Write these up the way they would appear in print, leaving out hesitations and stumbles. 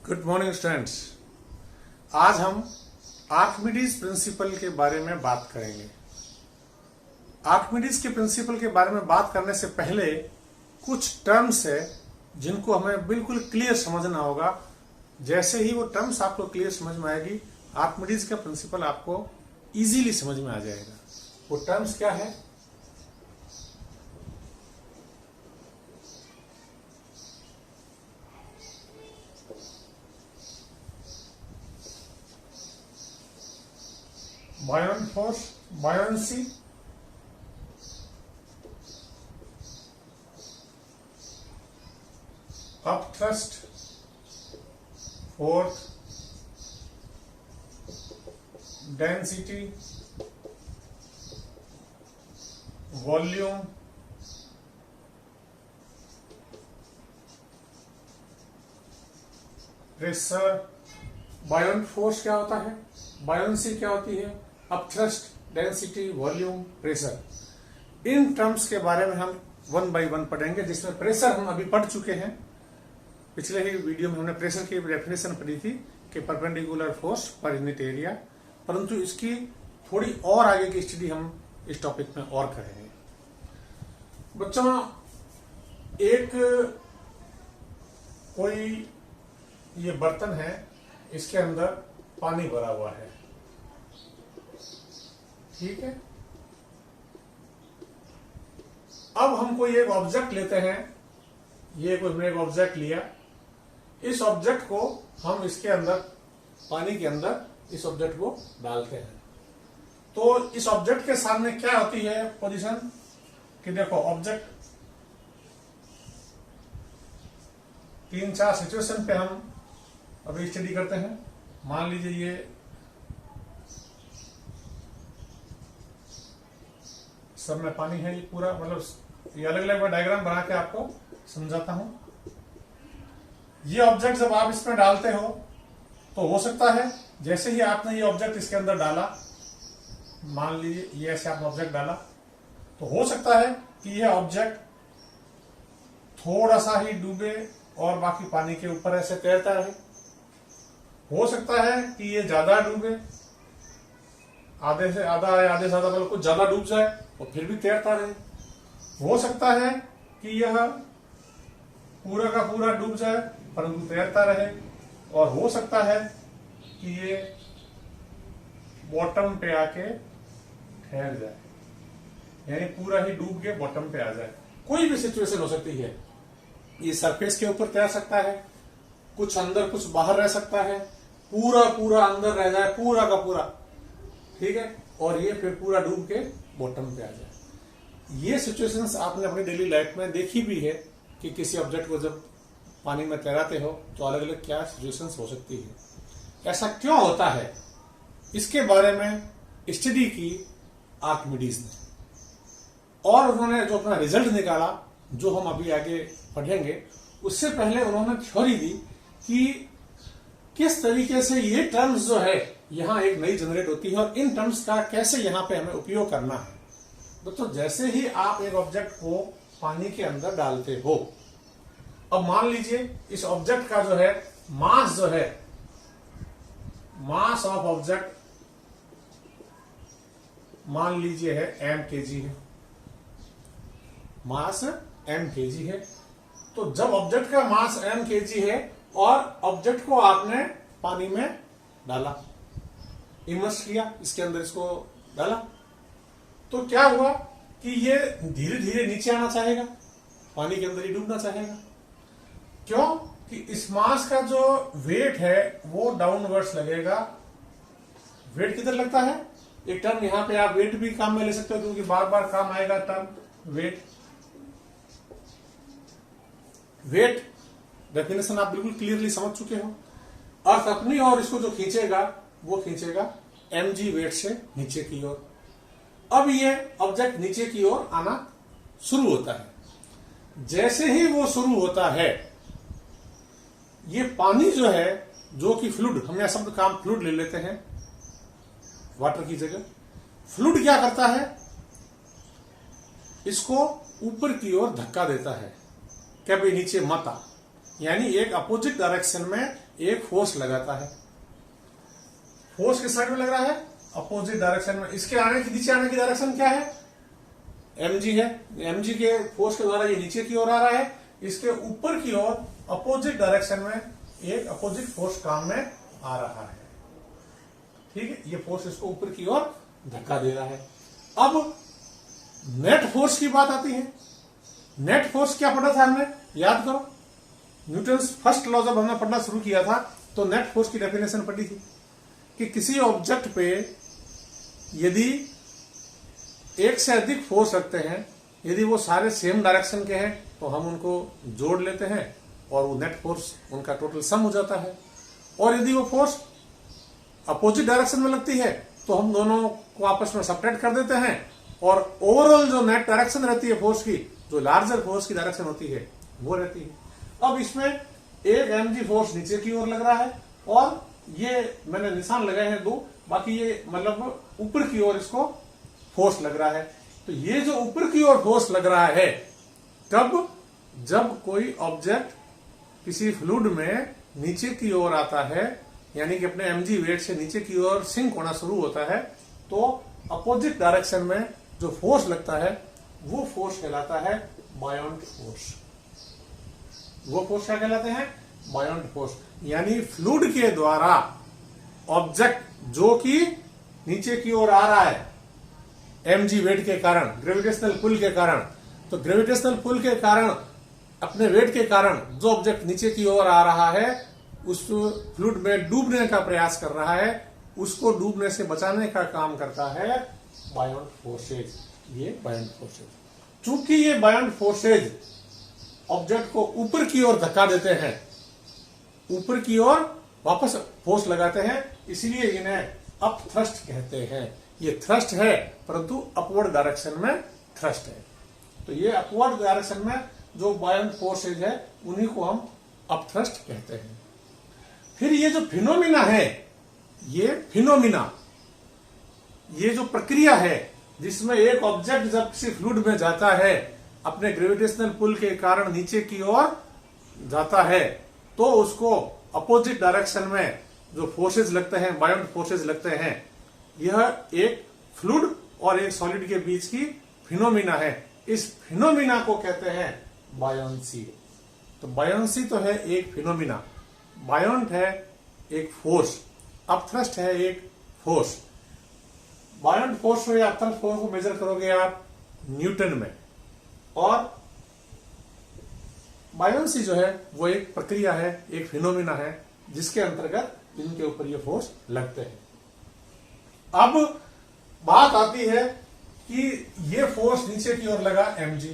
Good morning students. आज हम Archimedes principal के बारे में बात करेंगे। आर्किमिडीज के प्रिंसिपल के बारे में बात करने से पहले कुछ टर्म्स है जिनको हमें बिल्कुल क्लियर समझना होगा। जैसे ही वो टर्म्स आपको क्लियर समझ में आएगी, आर्किमिडीज का प्रिंसिपल आपको इजीली समझ में आ जाएगा। वो टर्म्स क्या है? buoyant force, buoyancy, upthrust, force, density, volume, pressure. buoyant force क्या होता है? buoyancy क्या होती है? Upthrust, density, volume, pressure. In terms के बारे में हम वन बाय वन पढ़ेंगे, जिसमें प्रेशर हम अभी पढ़ चुके हैं। पिछले ही वीडियो में हमने प्रेशर की डेफिनेशन पढ़ी थी कि perpendicular force per unit area, परंतु इसकी थोड़ी और आगे की स्टडी हम इस टॉपिक में और करेंगे। बच्चों, एक कोई ये बर्तन है, इसके अंदर पानी भरा हुआ है, ठीक है। अब हम कोई एक ऑब्जेक्ट लेते हैं, ये कोई हमने एक ऑब्जेक्ट लिया, इस ऑब्जेक्ट को हम इसके अंदर, पानी के अंदर इस ऑब्जेक्ट को डालते हैं। तो इस ऑब्जेक्ट के सामने क्या होती है पोजीशन कि देखो, ऑब्जेक्ट 3-4 सिचुएशन पे हम अभी स्टडी करते हैं। मान लीजिए ये सब में पानी है, ये पूरा, मतलब ये अलग अलग डायग्राम बना के आपको समझाता हूं। ये ऑब्जेक्ट जब आप इसमें डालते हो तो हो सकता है जैसे ही आपने ये ऑब्जेक्ट इसके अंदर डाला, मान लीजिए ये ऐसे आपने ऑब्जेक्ट डाला, तो हो सकता है कि ये ऑब्जेक्ट थोड़ा सा ही डूबे और बाकी पानी के ऊपर ऐसे तैरता रहे। हो सकता है कि ये ज्यादा डूबे, आधे से आधा है, आधे से आधा, मतलब कुछ ज्यादा डूब जाए और फिर भी तैरता रहे। हो सकता है कि यह पूरा का पूरा डूब जाए परंतु तैरता रहे, और हो सकता है कि ये बॉटम पे आके ठहर जाए, यानी पूरा ही डूब के बॉटम पे आ जाए। कोई भी सिचुएशन हो सकती है। ये सरफेस के ऊपर तैर सकता है, कुछ अंदर कुछ बाहर रह सकता है, पूरा पूरा अंदर रह जाए, पूरा का पूरा, ठीक है, और ये फिर पूरा डूब के बॉटम पे आ जाए। ये सिचुएशंस आपने अपनी डेली लाइफ में देखी भी है कि किसी ऑब्जेक्ट को जब पानी में तैराते हो तो अलग अलग क्या सिचुएशंस हो सकती है। ऐसा क्यों होता है, इसके बारे में स्टडी की आर्किमिडीज ने, और उन्होंने जो अपना रिजल्ट निकाला, जो हम अभी आगे पढ़ेंगे, उससे पहले उन्होंने थ्योरी दी कि किस तरीके से ये टर्म्स जो है यहां एक नई जनरेट होती है और इन टर्म्स का कैसे यहां पे हमें उपयोग करना है। दोस्तों, जैसे ही आप एक ऑब्जेक्ट को पानी के अंदर डालते हो, अब मान लीजिए इस ऑब्जेक्ट का जो है मास, जो है मास ऑफ ऑब्जेक्ट, मान लीजिए है m kg है, मास m kg है। तो जब ऑब्जेक्ट का मास m kg है और ऑब्जेक्ट को आपने पानी में डाला, इमर्स किया, इसके अंदर इसको डाला, तो क्या हुआ कि ये धीरे धीरे नीचे आना चाहेगा, पानी के अंदर ही डूबना चाहेगा। क्यों? कि इस मास का जो वेट है वो डाउनवर्ड्स लगेगा। वेट किधर लगता है? एक टर्म यहां पे आप वेट भी काम में ले सकते हो, क्योंकि बार बार काम आएगा टर्म वेट। वेट डेफिनेशन आप बिल्कुल क्लियरली समझ चुके हो। अर्थ अपनी और इसको जो खींचेगा वो खींचेगा mg वेट से नीचे की ओर। अब ये ऑब्जेक्ट नीचे की ओर आना शुरू होता है। जैसे ही वो शुरू होता है, ये पानी जो है, जो कि फ्लूइड, हम यहां शब्द काम फ्लूइड ले लेते हैं वाटर की जगह। फ्लूइड क्या करता है? इसको ऊपर की ओर धक्का देता है, क्या भाई नीचे मत आ, यानी एक अपोजिट डायरेक्शन में एक फोर्स लगाता है। फोर्स किस साइड में लग रहा है? अपोजिट डायरेक्शन में। इसके आने की नीचे आने की डायरेक्शन क्या है? mg है। mg के फोर्स के द्वारा ये नीचे की ओर आ रहा है। इसके ऊपर की ओर अपोजिट डायरेक्शन में एक अपोजिट फोर्स काम में आ रहा है। ठीक है, ये फोर्स इसको ऊपर की ओर धक्का दे रहा है। अब नेट फोर्स की बात आती है। नेट फोर्स क्या पढ़ा था हमने? याद करो, न्यूटन्स फर्स्ट लॉ जब हमने पढ़ना शुरू किया था तो नेट फोर्स की डेफिनेशन पढ़ी थी कि किसी ऑब्जेक्ट पे यदि एक से अधिक फोर्स रखते हैं, यदि वो सारे सेम डायरेक्शन के हैं तो हम उनको जोड़ लेते हैं और वो नेट फोर्स उनका टोटल सम हो जाता है। और यदि वो फोर्स अपोजिट डायरेक्शन में लगती है तो हम दोनों को आपस में सेपरेट कर देते हैं और ओवरऑल जो नेट डायरेक्शन रहती है फोर्स की, जो लार्जर फोर्स की डायरेक्शन होती है, वो रहती है। अब इसमें एक mg फोर्स नीचे की ओर लग रहा है और ये मैंने निशान लगाए हैं 2, बाकी ये मतलब ऊपर की ओर इसको फोर्स लग रहा है। तो ये जो ऊपर की ओर फोर्स लग रहा है तब जब कोई ऑब्जेक्ट किसी फ्लूइड में नीचे की ओर आता है, यानी कि अपने mg वेट से नीचे की ओर सिंक होना शुरू होता है, तो अपोजिट डायरेक्शन में जो फोर्स लगता है वो फोर्स कहलाता है बायोंट फोर्स। वो फोर्स क्या कहलाते हैं? बायोंट फोर्स। यानी फ्लूइड के द्वारा ऑब्जेक्ट जो कि नीचे की ओर आ रहा है mg वेट के कारण, ग्रेविटेशनल पुल के कारण, तो ग्रेविटेशनल पुल के कारण, अपने वेट के कारण जो ऑब्जेक्ट नीचे की ओर आ रहा है उस फ्लूइड में डूबने का प्रयास कर रहा है, उसको डूबने से बचाने का काम करता है बायोंट फोर्सेज। ये बायोंट फोर्सेज, चूंकि ये बायोंट फोर्सेज ऑब्जेक्ट को ऊपर की ओर धक्का देते हैं, ऊपर की ओर वापस फोर्स लगाते हैं, इसलिए इन्हें अप थ्रस्ट कहते हैं। ये थ्रस्ट है परंतु अपवर्ड डायरेक्शन में थ्रस्ट है। तो ये अपवर्ड डायरेक्शन में जो बायोंट फोर्सेज है उन्हीं को हम अप थ्रस्ट कहते हैं। फिर ये जो फिनोमिना है, ये फिनोमिना, ये जो प्रक्रिया है जिसमें एक ऑब्जेक्ट जब किसी फ्लूइड में जाता है, अपने ग्रेविटेशनल पुल के कारण नीचे की ओर जाता है, तो उसको अपोजिट डायरेक्शन में जो फोर्सेज लगते हैं, बायोंट फोर्सेज लगते हैं, यह एक फ्लूइड और एक सॉलिड के बीच की फिनोमिना है। इस फिनोमिना को कहते हैं बायोंसी। तो बायोंसी तो है एक फिनोमिना, बायोंट है एक फोर्स, अपथ्रस्ट है एक फोर्स। बायोंट फोर्स या अपथ्रस्ट फोर्स को मेजर करोगे आप न्यूटन में, और बायोंसी जो है वो एक प्रक्रिया है, एक फिनोमिना है जिसके अंतर्गत इनके ऊपर ये फोर्स लगते हैं। अब बात आती है कि ये फोर्स नीचे की ओर लगा mg,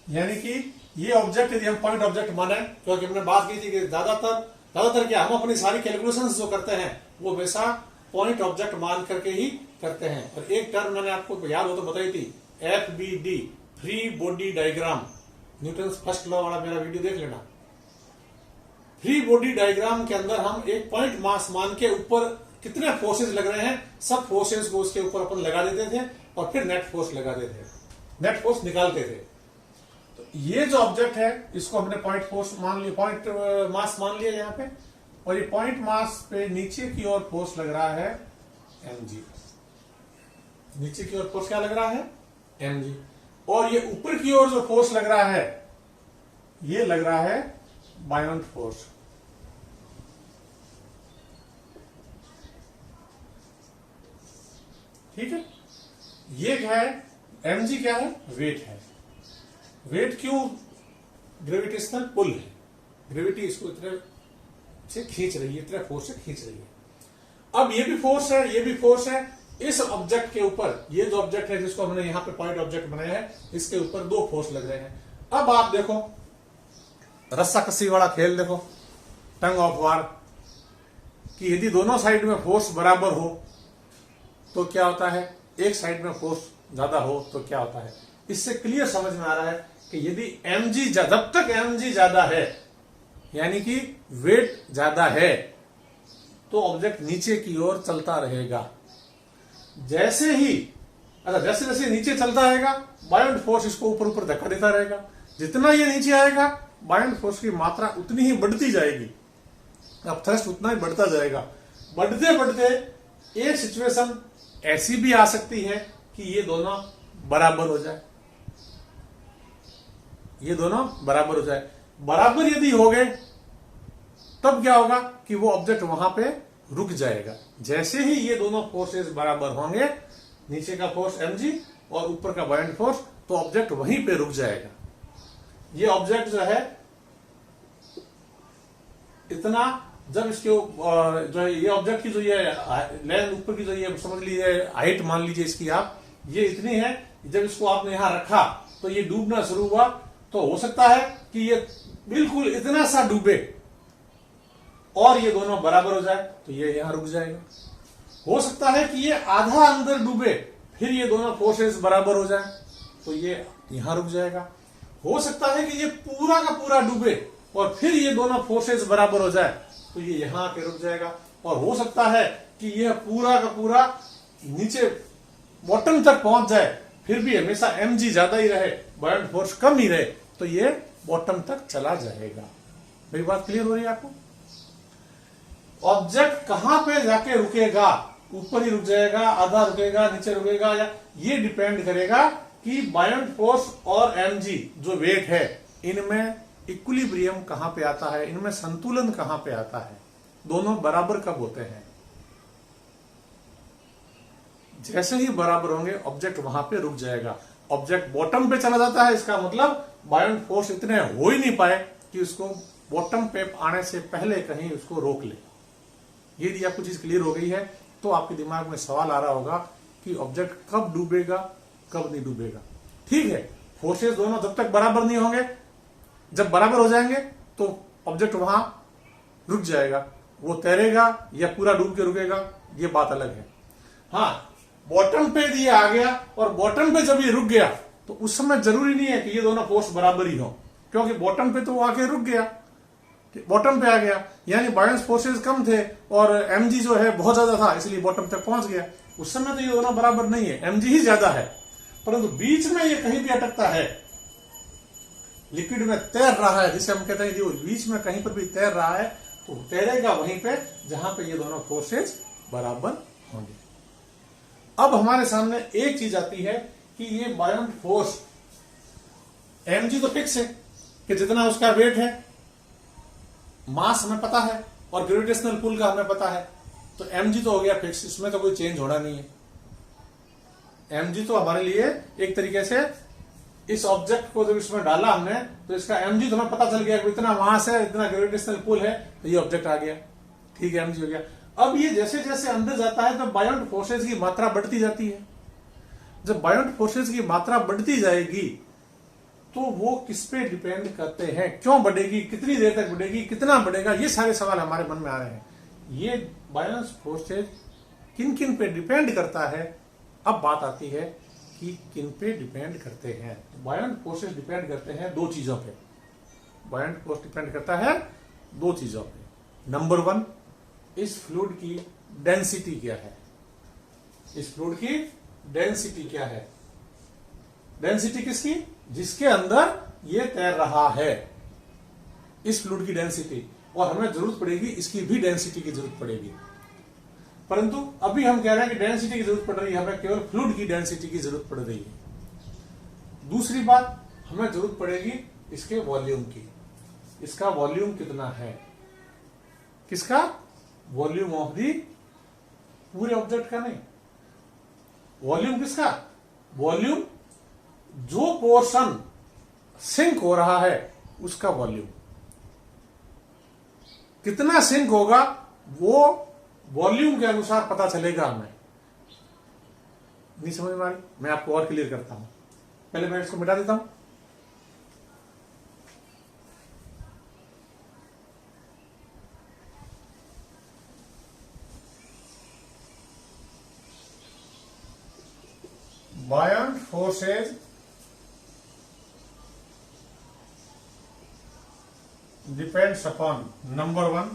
यानी कि ये ऑब्जेक्ट यदि हम पॉइंट ऑब्जेक्ट माने, क्योंकि हमने बात की थी कि ज्यादातर क्या हम अपनी सारी कैलकुलेशंस जो करते हैं वो वैसा पॉइंट ऑब्जेक्ट मान करके ही करते हैं। और एक टर्म मैंने आपको याद हो तो बताई थी, FBD, free body diagram. Newton's first law वाला मेरा वीडियो देख लेना। फ्री बॉडी डायग्राम के अंदर हम एक पॉइंट मास मान के ऊपर कितने फोर्सेज लग रहे हैं, सब फोर्सेज को उसके ऊपर अपन लगा देते थे और फिर नेट फोर्स लगा देते थे, नेट फोर्स निकालते थे। तो ये जो ऑब्जेक्ट है इसको हमने पॉइंट फोर्स मान लिया, पॉइंट मास मान लिया यहाँ पे, और ये पॉइंट मास पे नीचे की ओर फोर्स लग रहा है mg। नीचे की ओर फोर्स क्या लग रहा है? mg। और ये ऊपर की ओर जो फोर्स लग रहा है ये लग रहा है बायोंट फोर्स। ठीक है, ये क्या है? mg क्या है? वेट है। वेट क्यों? ग्रेविटेशनल पुल है, ग्रेविटी इसको इतने से खींच रही है, इतने फोर्स से खींच रही है। अब ये भी फोर्स है, ये भी फोर्स है। इस ऑब्जेक्ट के ऊपर, ये जो ऑब्जेक्ट है जिसको हमने यहां पे पॉइंट ऑब्जेक्ट बनाया है, इसके ऊपर दो फोर्स लग रहे हैं। अब आप देखो रस्सा कस्सी वाला खेल देखो, टंग ऑफ वार, कि यदि दोनों साइड में फोर्स बराबर हो तो क्या होता है, एक साइड में फोर्स ज्यादा हो तो क्या होता है। इससे क्लियर समझ में आ रहा है कि यदि mg, जब तक mg ज्यादा है यानी कि वेट ज्यादा है तो ऑब्जेक्ट नीचे की ओर चलता रहेगा। जैसे जैसे नीचे चलता रहेगा बायोंट फोर्स इसको ऊपर ऊपर धक्का देता रहेगा। जितना ये नीचे आएगा बायोंट फोर्स की मात्रा उतनी ही बढ़ती जाएगी। अब थ्रस्ट उतना ही बढ़ता जाएगा। बढ़ते बढ़ते एक सिचुएशन ऐसी भी आ सकती है कि ये दोनों बराबर हो जाए, ये दोनों बराबर हो जाए। बराबर यदि हो गए तब क्या होगा कि वो ऑब्जेक्ट वहां पे रुक जाएगा। जैसे ही ये दोनों फोर्सेस बराबर होंगे, नीचे का फोर्स mg और ऊपर का बायोंट फोर्स, तो ऑब्जेक्ट वहीं पे रुक जाएगा। ये ऑब्जेक्ट जो है इतना, जब इसके जो है ये ऑब्जेक्ट की जो ये लेंथ ऊपर की जो ये समझ लीजिए हाइट मान लीजिए इसकी आप, ये इतनी है, जब इसको आपने यहां रखा तो ये डूबना शुरू हुआ, तो हो सकता है कि ये बिल्कुल इतना सा डूबे और ये दोनों बराबर हो जाए, तो ये यहां रुक जाएगा। हो सकता है कि ये आधा अंदर डूबे, फिर ये दोनों फोर्सेस बराबर हो जाए, तो ये यहां रुक जाएगा। हो सकता है कि ये पूरा का पूरा डूबे और फिर ये दोनों फोर्सेस बराबर हो जाए, तो ये यहां पे रुक जाएगा। और हो सकता है कि यह पूरा का पूरा नीचे बॉटम तक पहुंच जाए, फिर भी हमेशा mg ज्यादा ही रहे, बायोंट फोर्स कम ही रहे, तो ये बॉटम तक चला जाएगा। मेरी बात क्लियर हो रही है आपको? ऑब्जेक्ट कहां पे जाके रुकेगा, ऊपर ही रुक जाएगा, आधा रुकेगा, नीचे रुकेगा, या ये डिपेंड करेगा कि बायोंट फोर्स और mg जो वेट है इनमें इक्विलिब्रियम कहां पे आता है, इनमें संतुलन कहां पे आता है, दोनों बराबर कब होते हैं। जैसे ही बराबर होंगे ऑब्जेक्ट वहां पे रुक जाएगा। ऑब्जेक्ट बॉटम पे चला जाता है, इसका मतलब बायोंट फोर्स इतने हो ही नहीं पाए कि उसको बॉटम पे आने से पहले कहीं उसको रोक ले। यदि आपको चीज क्लियर हो गई है तो आपके दिमाग में सवाल आ रहा होगा कि ऑब्जेक्ट कब डूबेगा, कब नहीं डूबेगा। ठीक है, फोर्सेस दोनों जब तक बराबर नहीं होंगे, जब बराबर हो जाएंगे तो ऑब्जेक्ट वहां रुक जाएगा। वो तैरेगा या पूरा डूब के रुकेगा, ये बात अलग है। हाँ, बॉटम पे ये आ गया और बॉटम पे जब ये रुक गया तो उस समय जरूरी नहीं है कि ये दोनों फोर्स बराबर ही हो, क्योंकि बॉटम पे तो वो आके रुक गया, बॉटम पे आ गया, यानी बायोंट फोर्सेस कम थे और mg जो है बहुत ज्यादा था, इसलिए बॉटम तक पहुंच गया। उस समय तो ये दोनों बराबर नहीं है, mg ही ज्यादा है, परंतु बीच में ये कहीं भी अटकता है, लिक्विड में तैर रहा है, जिसे हम कहते हैं जो बीच में कहीं पर भी तैर रहा है, तो तैरेगा वहीं पे जहां पे ये दोनों फोर्सेज बराबर होंगे। अब हमारे सामने एक चीज आती है कि ये बायोंट फोर्स mg तो फिक्स है कि जितना उसका वेट है, मास हमें पता है और ग्रेविटेशनल पुल का हमें पता है, तो mg तो हो गया फिक्स, इसमें तो कोई चेंज होना नहीं है। mg तो हमारे लिए एक तरीके से इस ऑब्जेक्ट को जब इसमें डाला हमने तो इसका mg तो हमें पता चल गया कि इतना मास है, इतना ग्रेविटेशनल पुल है, तो ये ऑब्जेक्ट आ गया। ठीक है, mg हो गया। अब ये जैसे जैसे अंदर जाता है तो बायोंट फोर्सेज की मात्रा बढ़ती जाती है। जब बायोंट फोर्सेज की मात्रा बढ़ती जाएगी तो वो किस पे डिपेंड करते हैं, क्यों बढ़ेगी, कितनी देर तक बढ़ेगी, कितना बढ़ेगा, ये सारे सवाल हमारे मन में आ रहे हैं। ये बायोंट फोर्सेज किन किन पे डिपेंड करता है। अब बात आती है कि किन पे डिपेंड करते हैं। बायोंट फोर्सेज डिपेंड करते हैं दो चीजों पे। बायोंट फोर्स डिपेंड करता है दो चीजों पे। नंबर 1, इस फ्लूइड की डेंसिटी क्या है। इस फ्लूइड की डेंसिटी क्या है। डेंसिटी किसकी, जिसके अंदर ये तैर रहा है, इस फ्लूइड की डेंसिटी। और हमें जरूरत पड़ेगी इसकी भी डेंसिटी की जरूरत पड़ेगी, परंतु अभी हम कह रहे हैं कि डेंसिटी की जरूरत पड़ रही है, हमें केवल फ्लूइड की डेंसिटी की जरूरत पड़ रही है। दूसरी बात, हमें जरूरत पड़ेगी इसके वॉल्यूम की। इसका वॉल्यूम कितना है, किसका, वॉल्यूम ऑफ दी पूरे ऑब्जेक्ट का नहीं, वॉल्यूम किसका, वॉल्यूम जो पोर्शन सिंक हो रहा है उसका वॉल्यूम। कितना सिंक होगा वो वॉल्यूम के अनुसार पता चलेगा हमें। नहीं समझ में आ रही, मैं आपको और क्लियर करता हूं। पहले मैं इसको मिटा देता हूं। बायोंट forces depends upon number 1,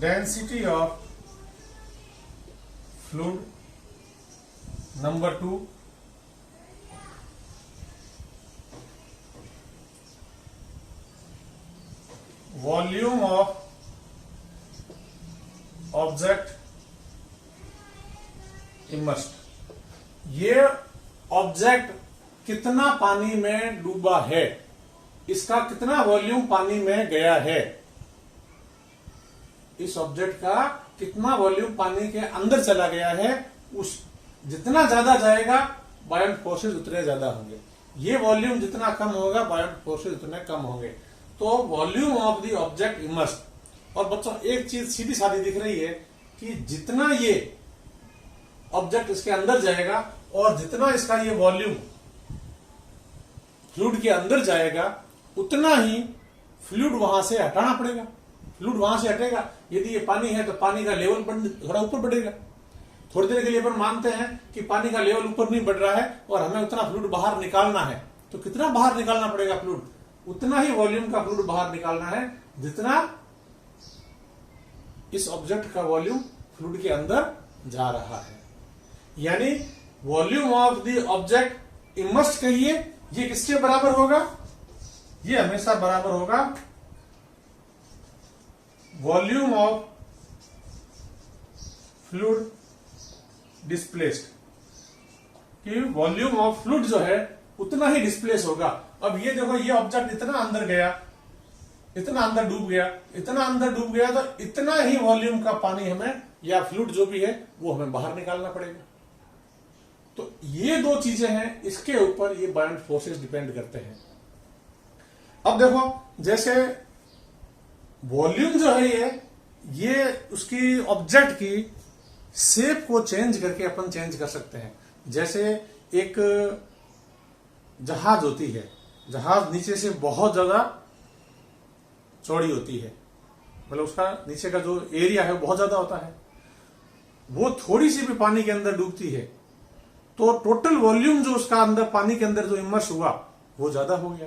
density of fluid, number 2, volume of object immersed, ये ऑब्जेक्ट कितना पानी में डूबा है, इसका कितना वॉल्यूम पानी में गया है, इस ऑब्जेक्ट का कितना वॉल्यूम पानी के अंदर चला गया है, उस जितना ज्यादा जाएगा बायोंट फोर्सेस उतने ज्यादा होंगे, ये वॉल्यूम जितना कम होगा बायोंट फोर्सेस उतने कम होंगे। तो volume of the object immersed. और बच्चों एक चीज सीधी साधी दिख रही है कि जितना ये ऑब्जेक्ट इसके अंदर जाएगा और जितना इसका ये वॉल्यूम फ्लूइड के अंदर जाएगा उतना ही फ्लूइड वहां से हटाना पड़ेगा। फ्लूइड वहां से हटेगा, यदि ये पानी है तो पानी का लेवल थोड़ा ऊपर बढ़ेगा। थोड़ी देर के लिए अपन मानते हैं कि पानी का लेवल ऊपर नहीं बढ़ रहा है और हमें उतना फ्लूइड बाहर निकालना है, तो कितना बाहर निकालना पड़ेगा फ्लूइड, उतना ही वॉल्यूम का फ्लूइड बाहर निकालना है जितना इस ऑब्जेक्ट का वॉल्यूम फ्लूइड के अंदर जा रहा है। यानी volume of the object immersed कहिए, ये किसके बराबर होगा, ये हमेशा बराबर होगा वॉल्यूम ऑफ फ्लूइड डिस्प्लेस्ड, कि वॉल्यूम ऑफ फ्लूइड जो है उतना ही डिस्प्लेस होगा। अब ये देखो, ये ऑब्जेक्ट इतना अंदर गया, इतना अंदर डूब गया, इतना अंदर डूब गया, तो इतना ही वॉल्यूम का पानी हमें या फ्लूइड जो भी है वो हमें बाहर निकालना पड़ेगा। तो ये दो चीजें हैं, इसके ऊपर ये बायोंट फोर्सेस डिपेंड करते हैं। अब देखो, जैसे वॉल्यूम जो है ये उसकी ऑब्जेक्ट की शेप को चेंज करके अपन चेंज कर सकते हैं। जैसे एक जहाज होती है, जहाज नीचे से बहुत ज्यादा चौड़ी होती है, मतलब उसका नीचे का जो एरिया है वो बहुत ज्यादा होता है, वो थोड़ी सी भी पानी के अंदर डूबती है तो टोटल वॉल्यूम जो उसका अंदर पानी के अंदर जो इमर्स हुआ वो ज्यादा हो गया।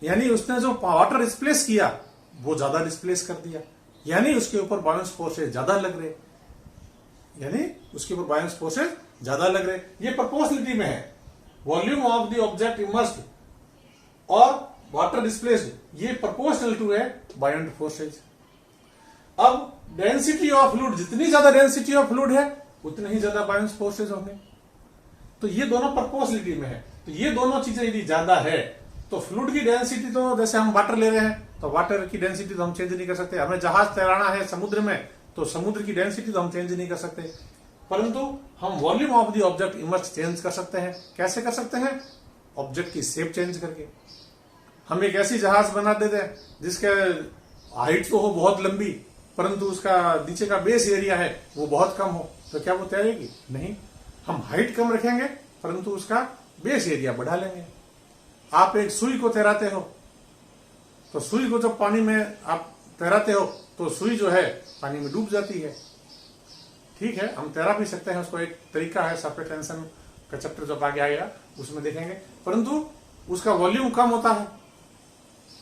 यानी उसने जो वाटर डिस्प्लेस किया वो ज्यादा डिस्प्लेस कर दिया, यानी उसके ऊपर बायोंट फोर्सेस ज्यादा लग रहे, यानी उसके ऊपर बायोंट फोर्सेस ज्यादा लग रहे। ये प्रोपोर्शनलिटी में है, volume of the object immersed और वाटर डिस्प्लेस्ड ये प्रोपोर्शनल टू है बायोंट फोर्सेस। अब डेंसिटी ऑफ फ्लूइड, जितनी ज्यादा डेंसिटी ऑफ फ्लूइड है उतने ही ज्यादा बायोंट फोर्सेस होंगे। तो ये दोनों प्रोपोर्शनलिटी में है। तो ये दोनों चीजें यदि ज्यादा है तो फ्लूइड की डेंसिटी, तो जैसे हम वाटर ले रहे हैं तो वाटर की डेंसिटी तो हम चेंज नहीं कर सकते, हमें जहाज तैराना है समुद्र में तो समुद्र की डेंसिटी तो हम चेंज नहीं कर सकते, परंतु हम volume of the object immersed change कर सकते हैं। कैसे कर सकते हैं, ऑब्जेक्ट की शेप चेंज करके। हम एक ऐसी जहाज बना देते हैं जिसके हाइट तो हो बहुत लंबी परंतु उसका नीचे का बेस एरिया है वो बहुत कम हो, तो क्या वो तैरेगी? नहीं। हम हाइट कम रखेंगे परंतु उसका बेस एरिया बढ़ा लेंगे। आप एक सुई को तैराते हो तो सुई को जब पानी में आप तैराते हो तो सुई जो है पानी में डूब जाती है। ठीक है, हम तैरा भी सकते हैं, उसको एक तरीका है, सरफेस टेंशन का चैप्टर जब आगे आएगा उसमें देखेंगे, परंतु उसका वॉल्यूम कम होता है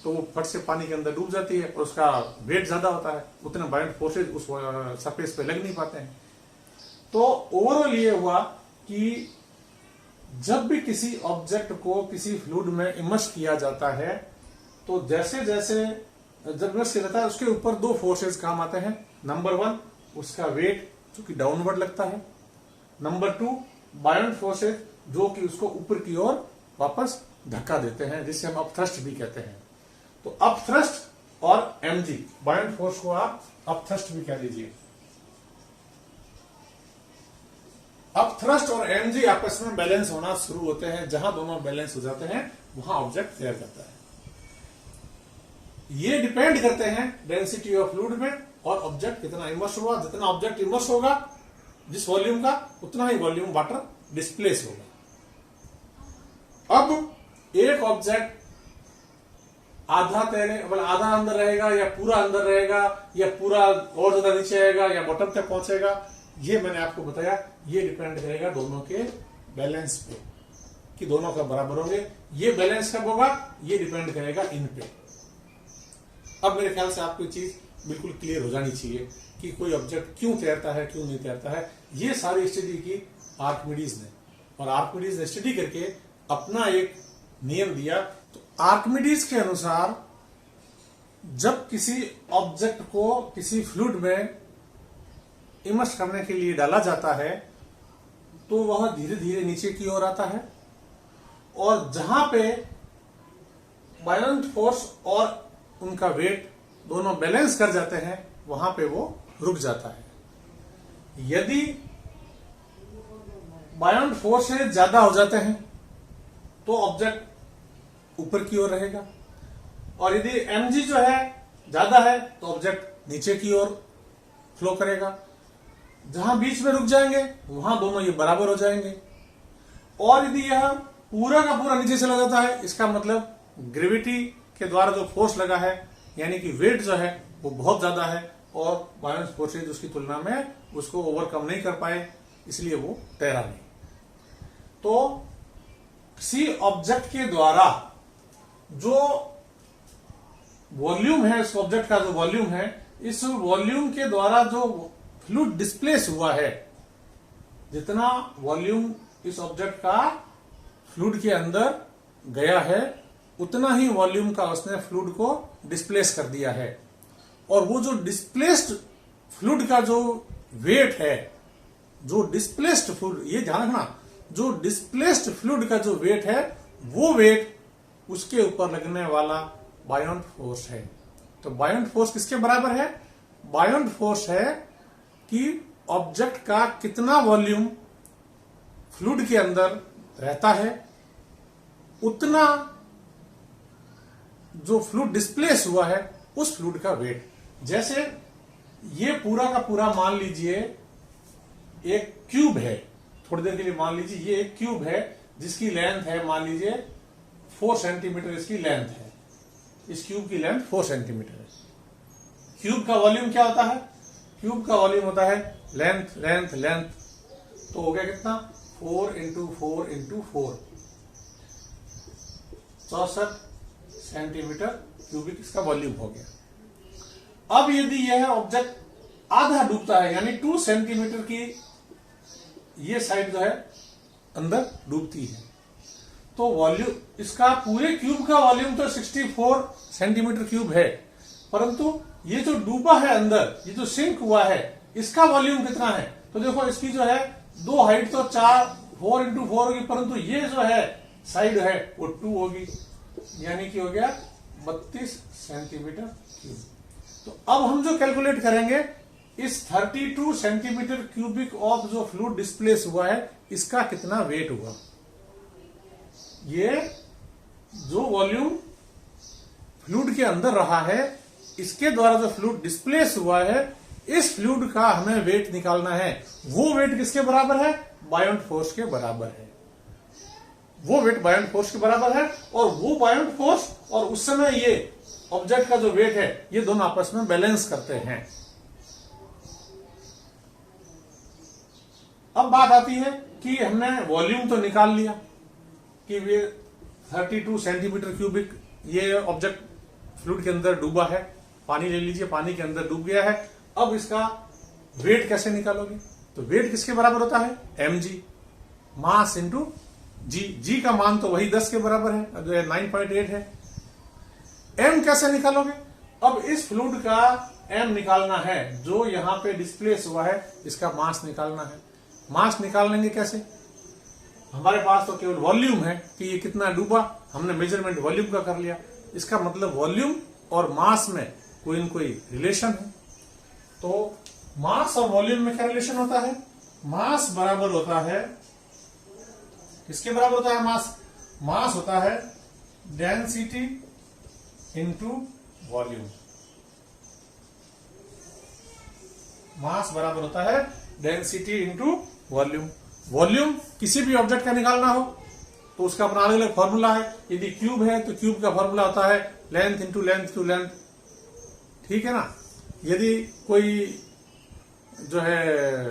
तो वो फट से पानी के अंदर डूब जाती है और उसका वेट ज्यादा होता है, उतने बायोंट फोर्सेज उस सरफेस पे लग नहीं पाते हैं। तो ओवरऑल ये हुआ कि जब भी किसी ऑब्जेक्ट को किसी फ्लूइड में इमर्स किया जाता है तो जैसे जैसे जब इमर्स किया जाता है उसके ऊपर दो फोर्सेज काम आते हैं। नंबर वन, उसका वेट जो कि डाउनवर्ड लगता है। नंबर टू, बायोंट फोर्सेज जो कि उसको ऊपर की ओर वापस धक्का देते हैं, जिसे हम अपथ्रस्ट भी कहते हैं। तो अपथ्रस्ट और एमजी, बायोंट फोर्स को आप अपथ्रस्ट भी कह लीजिए। अपथ्रस्ट और एमजी आपस में बैलेंस होना शुरू होते हैं, जहां दोनों बैलेंस हो जाते हैं वहां ऑब्जेक्ट तैर जाता है। ये डिपेंड करते हैं डेंसिटी ऑफ फ्लूइड में और ऑब्जेक्ट कितना इमर्स हुआ। जितना ऑब्जेक्ट इमर्स होगा जिस वॉल्यूम का, उतना ही वॉल्यूम वाटर डिस्प्लेस होगा। अब एक ऑब्जेक्ट आधा तैरे, मतलब आधा अंदर रहेगा या पूरा अंदर रहेगा या पूरा और ज्यादा नीचे आएगा या बॉटम तक पहुंचेगा, ये मैंने आपको बताया, ये डिपेंड करेगा दोनों के बैलेंस पे कि दोनों का बराबर होंगे। ये बैलेंस कब होगा, ये डिपेंड करेगा इन पे। अब मेरे ख्याल से आपको चीज बिल्कुल क्लियर हो जानी चाहिए कि कोई ऑब्जेक्ट क्यों तैरता है, क्यों नहीं तैरता है। ये सारी स्टडी की आर्किमिडीज ने, और आर्किमिडीज ने स्टडी करके अपना एक नियम दिया। तो आर्किमिडीज के अनुसार जब किसी ऑब्जेक्ट को किसी फ्लूइड में इमर्स करने के लिए डाला जाता है तो वह धीरे धीरे नीचे की ओर आता है, और जहां पे बायोलेंट फोर्स और उनका वेट दोनों बैलेंस कर जाते हैं वहां पे वो रुक जाता है। यदि बायोलेंट फोर्स से ज्यादा हो जाते हैं तो ऑब्जेक्ट ऊपर की ओर रहेगा, और यदि mg जो है ज्यादा है तो ऑब्जेक्ट नीचे की ओर फ्लो करेगा। जहां बीच में रुक जाएंगे वहां दोनों ये बराबर हो जाएंगे। और यदि यह पूरा का पूरा नीचे चला जाता है, इसका मतलब ग्रेविटी के द्वारा जो फोर्स लगा है यानी कि वेट जो है वो बहुत ज्यादा है, और बायोलेंट फोर्सेज उसकी तुलना में उसको ओवरकम नहीं कर पाए, इसलिए वो तैरा नहीं। तो किसी ऑब्जेक्ट के द्वारा जो वॉल्यूम है, इस ऑब्जेक्ट का जो वॉल्यूम है, इस वॉल्यूम के द्वारा जो फ्लूइड डिस्प्लेस हुआ है, जितना वॉल्यूम इस ऑब्जेक्ट का फ्लूइड के अंदर गया है उतना ही वॉल्यूम का उसने फ्लूइड को डिस्प्लेस कर दिया है। और वो जो डिस्प्लेस्ड फ्लूइड का जो वेट है, जो डिस्प्लेस्ड फ्लूइड, ये ध्यान रखना, जो डिस्प्लेस्ड फ्लूइड का जो वेट है वो वेट उसके ऊपर लगने वाला बायोलेंट फोर्स है। तो बायोलेंट फोर्स किसके बराबर है? बायोलेंट फोर्स है कि ऑब्जेक्ट का कितना वॉल्यूम फ्लूइड के अंदर रहता है उतना जो फ्लूइड डिस्प्लेस हुआ है उस फ्लूइड का वेट। जैसे ये पूरा का पूरा मान लीजिए एक क्यूब है, थोड़ी देर के लिए मान लीजिए ये एक क्यूब है जिसकी लेंथ है, मान लीजिए 4 सेंटीमीटर इसकी लेंथ है। इस क्यूब की लेंथ 4 सेंटीमीटर है। क्यूब का वॉल्यूम क्या होता है? क्यूब का वॉल्यूम होता है लेंथ लेंथ लेंथ, तो हो गया कितना? 4 इंटू 4 इंटू 4, 64 सेंटीमीटर क्यूबिक इसका वॉल्यूम हो गया। अब यदि यह ऑब्जेक्ट आधा डूबता है, यानी 2 सेंटीमीटर की ये साइड जो है अंदर डूबती है, तो वॉल्यूम इसका पूरे क्यूब का वॉल्यूम तो 64 सेंटीमीटर क्यूब है, परंतु ये जो डूबा है अंदर, ये जो सिंक हुआ है, इसका वॉल्यूम कितना है? तो देखो इसकी जो है दो हाइट तो 4 इंटू 4 होगी, परंतु ये जो है साइड है वो 2 होगी, यानी कि हो गया 32 सेंटीमीटर क्यूब। तो अब हम जो कैलकुलेट करेंगे इस 32 सेंटीमीटर क्यूबिक ऑफ जो फ्लूइड डिस्प्लेस हुआ है इसका कितना वेट हुआ। ये जो वॉल्यूम फ्लूइड के अंदर रहा है इसके द्वारा जो फ्लूइड डिस्प्लेस हुआ है, इस फ्लूइड का हमें वेट निकालना है। वो वेट किसके बराबर है? बायोलेंट फोर्स के बराबर है। वो वेट बायोलेंट फोर्स के बराबर है, और वो बायोलेंट फोर्स और उस समय ये ऑब्जेक्ट का जो वेट है ये दोनों आपस में बैलेंस करते हैं। अब बात आती है कि हमने वॉल्यूम तो निकाल लिया कि ये 32 सेंटीमीटर क्यूबिक ये ऑब्जेक्ट फ्लूइड के अंदर डूबा है, पानी ले लीजिए, पानी के अंदर डूब गया है। अब इसका वेट कैसे निकालोगे? तो वेट किसके बराबर होता है? mg, मास इंटू जी का मान तो वही 10 के बराबर है, जो 9.8 है। m कैसे निकालोगे? अब इस फ्लूइड का m निकालना है, जो यहां पे डिस्प्लेस हुआ है इसका मास निकालना है। मास निकालेंगे कैसे? हमारे पास तो केवल वॉल्यूम है कि ये कितना डूबा, हमने मेजरमेंट वॉल्यूम का कर लिया। इसका मतलब वॉल्यूम और मास में कोई न कोई रिलेशन है। तो मास और वॉल्यूम में क्या रिलेशन होता है? मास बराबर होता है, किसके बराबर होता है मास? मास होता है डेंसिटी इंटू वॉल्यूम। मास बराबर होता है डेंसिटी इंटू वॉल्यूम। वॉल्यूम किसी भी ऑब्जेक्ट का निकालना हो तो उसका अपना अलग अलग फॉर्मूला है। यदि क्यूब है तो क्यूब का फॉर्मूला होता है length into length to length, ठीक है ना। यदि कोई जो है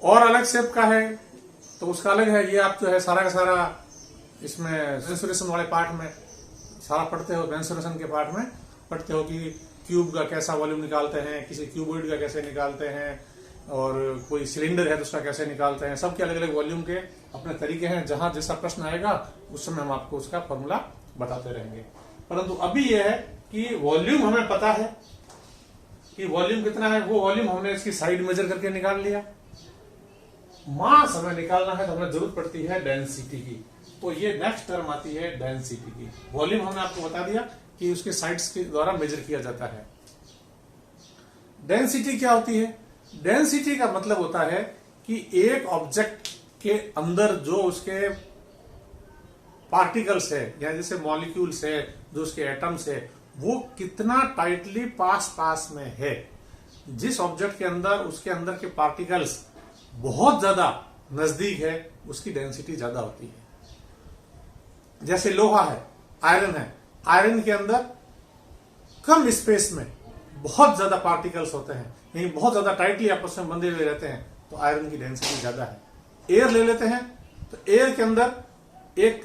और अलग शेप का है तो उसका अलग है। ये आप जो है सारा का सारा इसमें मेंसुरेशन वाले पार्ट में सारा पढ़ते हो, मेंसुरेशन के पार्ट में पढ़ते हो कि क्यूब का कैसा वॉल्यूम निकालते हैं, किसी क्यूबॉइड का कैसे निकालते हैं, और कोई सिलेंडर है तो उसका कैसे निकालते हैं। सबके अलग अलग वॉल्यूम के अपने तरीके हैं। जहां जैसा प्रश्न आएगा उस समय हम आपको उसका फॉर्मूला बताते रहेंगे। परंतु अभी यह है कि वॉल्यूम हमें पता है कि वॉल्यूम कितना है, वो वॉल्यूम हमने इसकी साइड मेजर करके निकाल लिया। मास हमें निकालना है तो हमें जरूरत पड़ती है डेंसिटी की, तो ये नेक्स्ट टर्म आती है डेंसिटी की। वॉल्यूम हमने आपको बता दिया कि उसके साइड्स के द्वारा मेजर किया जाता है। डेंसिटी क्या होती है? डेंसिटी का मतलब होता है कि एक ऑब्जेक्ट के अंदर जो उसके पार्टिकल्स है या जैसे मॉलिक्यूल्स है, जो उसके एटम्स है, वो कितना टाइटली पास पास में है। जिस ऑब्जेक्ट के अंदर उसके अंदर के पार्टिकल्स बहुत ज्यादा नजदीक है उसकी डेंसिटी ज्यादा होती है। जैसे लोहा है, आयरन है, आयरन के अंदर कम स्पेस में बहुत ज्यादा पार्टिकल्स होते हैं, यानी बहुत ज्यादा टाइटली आपस में बंधे हुए रहते हैं, तो आयरन की डेंसिटी ज्यादा है। एयर ले लेते हैं तो एयर के अंदर एक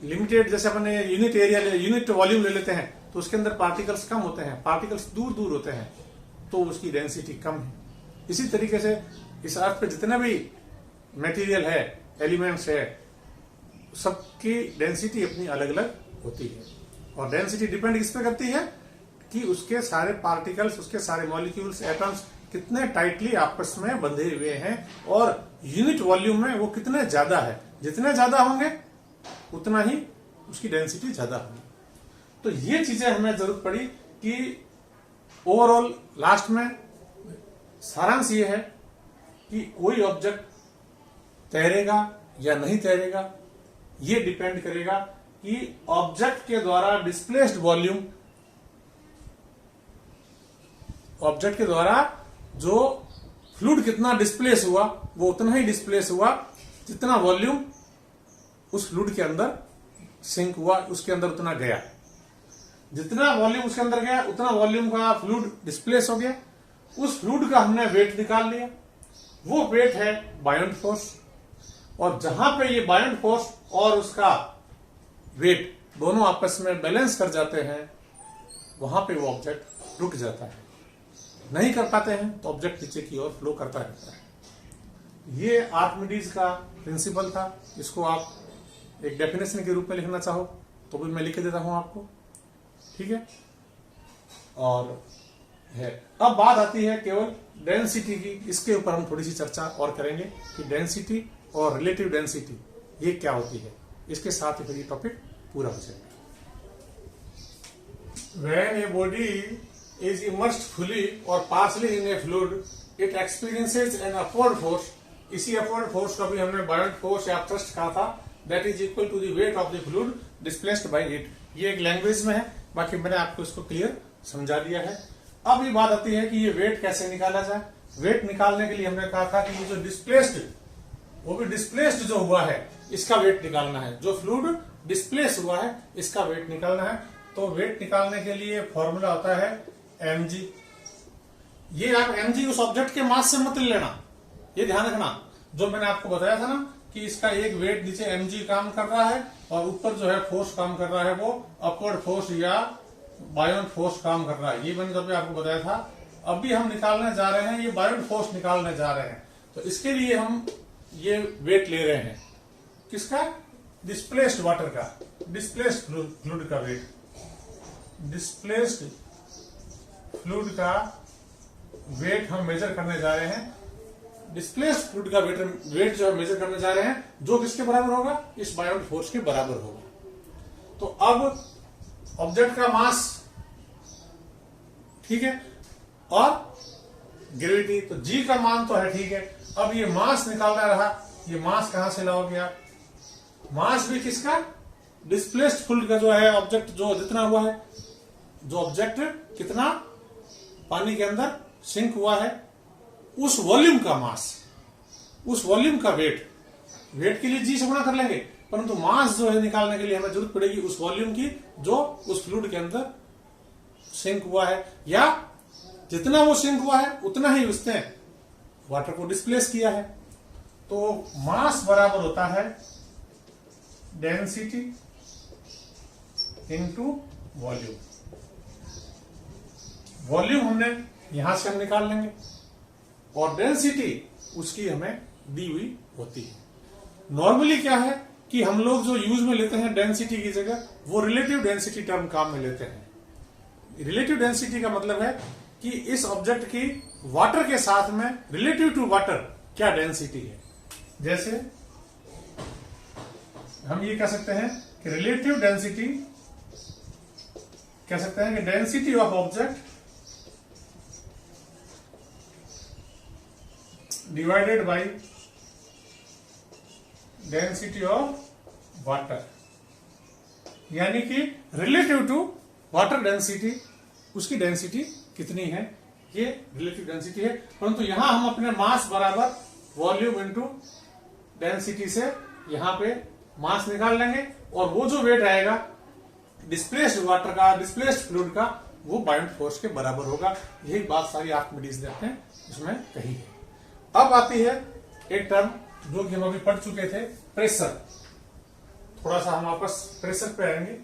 लिमिटेड, जैसे अपने यूनिट एरिया यूनिट वॉल्यूम ले लेते हैं तो उसके अंदर पार्टिकल्स कम होते हैं, पार्टिकल्स दूर दूर होते हैं, तो उसकी डेंसिटी कम है। इसी तरीके से इस अर्थ पे जितने भी मटेरियल है, एलिमेंट्स है, सबकी डेंसिटी अपनी अलग अलग होती है। और डेंसिटी डिपेंड किस पे करती है कि उसके सारे पार्टिकल्स, उसके सारे मॉलिक्यूल्स, एटम्स कितने टाइटली आपस में बंधे हुए हैं और यूनिट वॉल्यूम में वो कितने ज्यादा है। जितने ज्यादा होंगे उतना ही उसकी डेंसिटी ज्यादा होगी। तो ये चीजें हमें जरूरत पड़ी कि ओवरऑल लास्ट में सारांश ये है कि कोई ऑब्जेक्ट तैरेगा या नहीं तैरेगा, ये डिपेंड करेगा कि ऑब्जेक्ट के द्वारा डिस्प्लेस्ड वॉल्यूम, ऑब्जेक्ट के द्वारा जो फ्लूइड कितना डिस्प्लेस हुआ वो उतना ही डिस्प्लेस हुआ जितना वॉल्यूम उस फ्लूइड के अंदर सिंक हुआ, उसके अंदर उतना गया। जितना वॉल्यूम उसके अंदर गया उतना वॉल्यूम का फ्लूइड डिस्प्लेस हो गया। उस फ्लूइड का हमने वेट निकाल लिया, वो वेट है बायोंट फोर्स। और जहां पे ये बायोंट फोर्स और उसका वेट दोनों आपस में बैलेंस कर जाते हैं, वहां पे वो ऑब्जेक्ट रुक जाता है। नहीं कर पाते हैं तो ऑब्जेक्ट नीचे की ओर फ्लो करता रहता है। ये आर्किमिडीज का प्रिंसिपल था। इसको आप एक डेफिनेशन के रूप में लिखना चाहो तो भी मैं लिख देता हूं आपको, ठीक है। और है अब बात आती है केवल डेंसिटी की। इसके ऊपर हम थोड़ी सी चर्चा और करेंगे कि डेंसिटी और रिलेटिव डेंसिटी ये क्या होती है। इसके साथ ही फिर ये टॉपिक पूरा हो जाएगा। When a body is immersed fully or partially in a fluid, it experiences an upward force. इसी अपवर्ड फोर्स को भी हमने बायोंट फोर्स या थ्रस्ट कहा था, that is equal to the weight of the fluid displaced by it। ये एक language में है, बाकी मैंने आपको इसको क्लियर समझा दिया है। अब ये बात आती है कि ये वेट कैसे निकाला जाए। वेट निकालने के लिए हमने कहा था कि ये जो डिस्प्लेस्ड, वो भी डिस्प्लेस्ड जो हुआ है इसका वेट निकालना है। जो फ्लूइड डिस्प्लेस हुआ है इसका वेट निकालना है। तो वेट निकालने के लिए फॉर्मूला होता है mg। ये आप mg उस ऑब्जेक्ट के मास से मत लेना, ये ध्यान रखना। जो मैंने आपको बताया था ना कि इसका एक वेट नीचे mg काम कर रहा है और ऊपर जो है फोर्स काम कर रहा है वो अपवर्ड फोर्स या बायोंट फोर्स काम कर रहा है। ये मैंने जब आपको बताया था। अभी हम निकालने जा रहे हैं, ये बायोंट फोर्स निकालने जा रहे हैं। तो इसके लिए हम ये वेट ले रहे हैं किसका? डिस्प्लेस्ड वाटर का, डिस्प्लेस्ड फ्लूइड का वेट। डिस्प्लेस्ड फ्लूइड का वेट हम मेजर करने जा रहे हैं। डिस्प्लेस्ड फ्लूइड का वेट जो है मेजर करने जा रहे हैं, जो किसके बराबर होगा? इस बायोंट फोर्स के बराबर होगा। तो अब ऑब्जेक्ट का मास, ठीक है, और ग्रेविटी, तो g का मान तो है, ठीक है। अब ये मास निकालना रहा, ये मास कहां से लाओगे आप? मास भी किसका? डिस्प्लेस्ड फ्लूइड का जो है, ऑब्जेक्ट जो जितना हुआ है, जो ऑब्जेक्ट कितना पानी के अंदर सिंक हुआ है, उस वॉल्यूम का मास, उस वॉल्यूम का वेट। वेट के लिए जी से गुणा कर लेंगे, परंतु मास जो है निकालने के लिए हमें जरूरत पड़ेगी उस वॉल्यूम की जो उस फ्लूइड के अंदर सिंक हुआ है, या जितना वो सिंक हुआ है उतना ही उसने वाटर को डिस्प्लेस किया है। तो मास बराबर होता है डेंसिटी इनटू वॉल्यूम। वॉल्यूम हमने यहां से हम निकाल लेंगे और डेंसिटी उसकी हमें दी हुई होती है। नॉर्मली क्या है कि हम लोग जो यूज में लेते हैं डेंसिटी की जगह, वो रिलेटिव डेंसिटी टर्म काम में लेते हैं। रिलेटिव डेंसिटी का मतलब है कि इस ऑब्जेक्ट की वाटर के साथ में रिलेटिव टू वाटर क्या डेंसिटी है। जैसे हम ये कह सकते हैं कि रिलेटिव डेंसिटी, कह सकते हैं कि density of object divided by density of water, यानी कि रिलेटिव टू वाटर डेंसिटी, उसकी डेंसिटी कितनी है, ये रिलेटिव डेंसिटी है। परंतु यहां हम अपने मास बराबर वॉल्यूम इनटू डेंसिटी से यहां पे मास निकाल लेंगे और वो जो वेट आएगा डिस्प्लेस्ड वाटर का, डिस्प्लेस्ड फ्लूइड का, वो बाउंड फोर्स के बराबर होगा। यही बात सारी आर्किमिडीज ने इसमें कही है। अब आती है एक टर्म जो कि हम अभी पढ़ चुके थे, प्रेशर। थोड़ा सा हम वापस प्रेशर पे आएंगे।